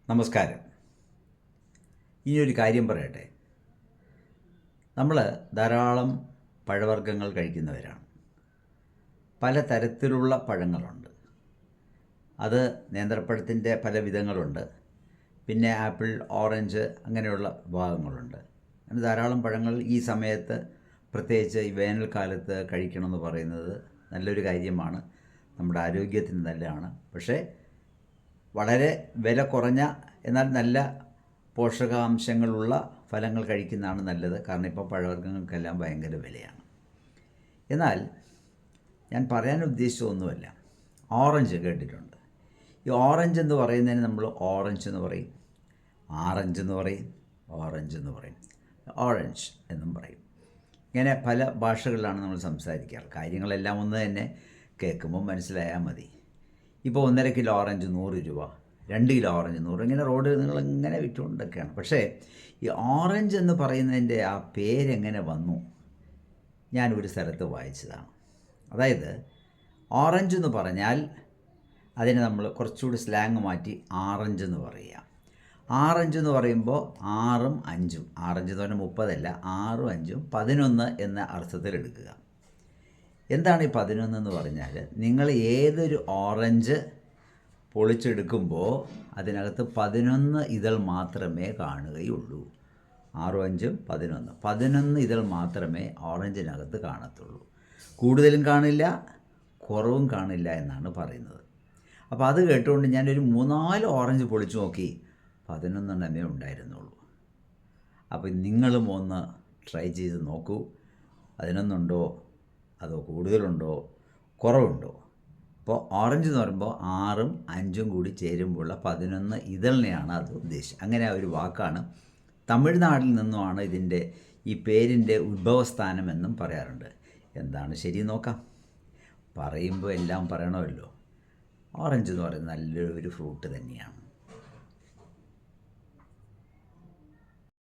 നമസ്കാരം. ഇനിയൊരു കാര്യം പറയട്ടെ. നമ്മൾ ധാരാളം പഴവർഗ്ഗങ്ങൾ കഴിക്കുന്നവരാണ്. പല തരത്തിലുള്ള പഴങ്ങളുണ്ട്. അത് നേന്ത്രപ്പഴത്തിൻ്റെ പല വിധങ്ങളുണ്ട്. പിന്നെ ആപ്പിൾ, ഓറഞ്ച് അങ്ങനെയുള്ള വിഭാഗങ്ങളുണ്ട്. അങ്ങനെ ധാരാളം പഴങ്ങൾ ഈ സമയത്ത്, പ്രത്യേകിച്ച് ഈ വേനൽക്കാലത്ത് കഴിക്കണമെന്ന് പറയുന്നത് നല്ലൊരു കാര്യമാണ്. നമ്മുടെ ആരോഗ്യത്തിന് നല്ലതാണ്. പക്ഷേ വളരെ വില കുറഞ്ഞ എന്നാൽ നല്ല പോഷകാംശങ്ങളുള്ള ഫലങ്ങൾ കഴിക്കുന്നതാണ് നല്ലത്. കാരണം ഇപ്പോൾ പഴവർഗ്ഗങ്ങൾക്കെല്ലാം ഭയങ്കര വിലയാണ്. എന്നാൽ ഞാൻ പറയാൻ ഉദ്ദേശിച്ചതൊന്നുമല്ല. ഓറഞ്ച് കേട്ടിട്ടുണ്ട്. ഈ ഓറഞ്ച് എന്ന് പറയുന്നതിന് നമ്മൾ ഓറഞ്ച് എന്ന് പറയും, ആറഞ്ച് എന്ന് പറയും, ഓറഞ്ച് എന്ന് പറയും, ഓറഞ്ച് എന്നും പറയും. ഇങ്ങനെ പല ഭാഷകളിലാണ് നമ്മൾ സംസാരിക്കാറ്. കാര്യങ്ങളെല്ലാം ഒന്ന് തന്നെ, കേൾക്കുമ്പോൾ മനസ്സിലായാൽ മതി. ഇപ്പോൾ 1.5 കിലോ ഓറഞ്ച് 100 രൂപ, 2 കിലോ ഓറഞ്ച് 100, ഇങ്ങനെ റോഡ് നിങ്ങളിങ്ങനെ വിറ്റുകൊണ്ടൊക്കെയാണ്. പക്ഷേ ഈ ഓറഞ്ച് എന്ന് പറയുന്നതിൻ്റെ ആ പേരെങ്ങനെ വന്നു? ഞാൻ ഒരു സ്ഥലത്ത് വായിച്ചതാണ്. അതായത് ഓറഞ്ച് എന്ന് പറഞ്ഞാൽ അതിന് നമ്മൾ കുറച്ചുകൂടി സ്ലാങ് മാറ്റി ആറഞ്ച് എന്ന് പറയുക. ആറഞ്ച് എന്ന് പറയുമ്പോൾ 6ഉം 5ഉം, ആറഞ്ച് എന്ന് പറഞ്ഞാൽ 30 അല്ല, 6ഉം 5ഉം 11 എന്ന അർത്ഥത്തിലെടുക്കുക. എന്താണ് ഈ 11 എന്ന് പറഞ്ഞാൽ, നിങ്ങൾ ഏതൊരു ഓറഞ്ച് പൊളിച്ചെടുക്കുമ്പോൾ അതിനകത്ത് 11 ഇതൾ മാത്രമേ കാണുകയുള്ളൂ. 6ഉം 5ഉം 11 ഇതൾ മാത്രമേ ഓറഞ്ചിനകത്ത് കാണത്തുള്ളൂ. കൂടുതലും കാണില്ല, കുറവും കാണില്ല എന്നാണ് പറയുന്നത്. അപ്പോൾ അത് കേട്ടുകൊണ്ട് ഞാനൊരു 3-4 ഓറഞ്ച് പൊളിച്ചു നോക്കി, 11 എണ്ണമേ ഉണ്ടായിരുന്നുള്ളൂ. അപ്പോൾ നിങ്ങളും ഒന്ന് ട്രൈ ചെയ്ത് നോക്കൂ. 11 ഉണ്ടോ, അതോ കൂടുതലുണ്ടോ, കുറവുണ്ടോ? അപ്പോൾ ഓറഞ്ച് എന്ന് പറയുമ്പോൾ 6ഉം 5ഉം കൂടി ചേരുമ്പോഴുള്ള 11 ഇതളിനെയാണ് അത് ഉദ്ദേശിച്ചത്. അങ്ങനെ ഒരു വാക്കാണ്. തമിഴ്നാട്ടിൽ നിന്നുമാണ് ഇതിൻ്റെ ഈ പേരിൻ്റെ ഉത്ഭവസ്ഥാനം എന്നും പറയാറുണ്ട്. എന്താണ് ശരി നോക്കാം. പറയുമ്പോൾ എല്ലാം പറയണമല്ലോ. ഓറഞ്ച് എന്ന് പറയുന്നത് നല്ലൊരു ഫ്രൂട്ട് തന്നെയാണ്.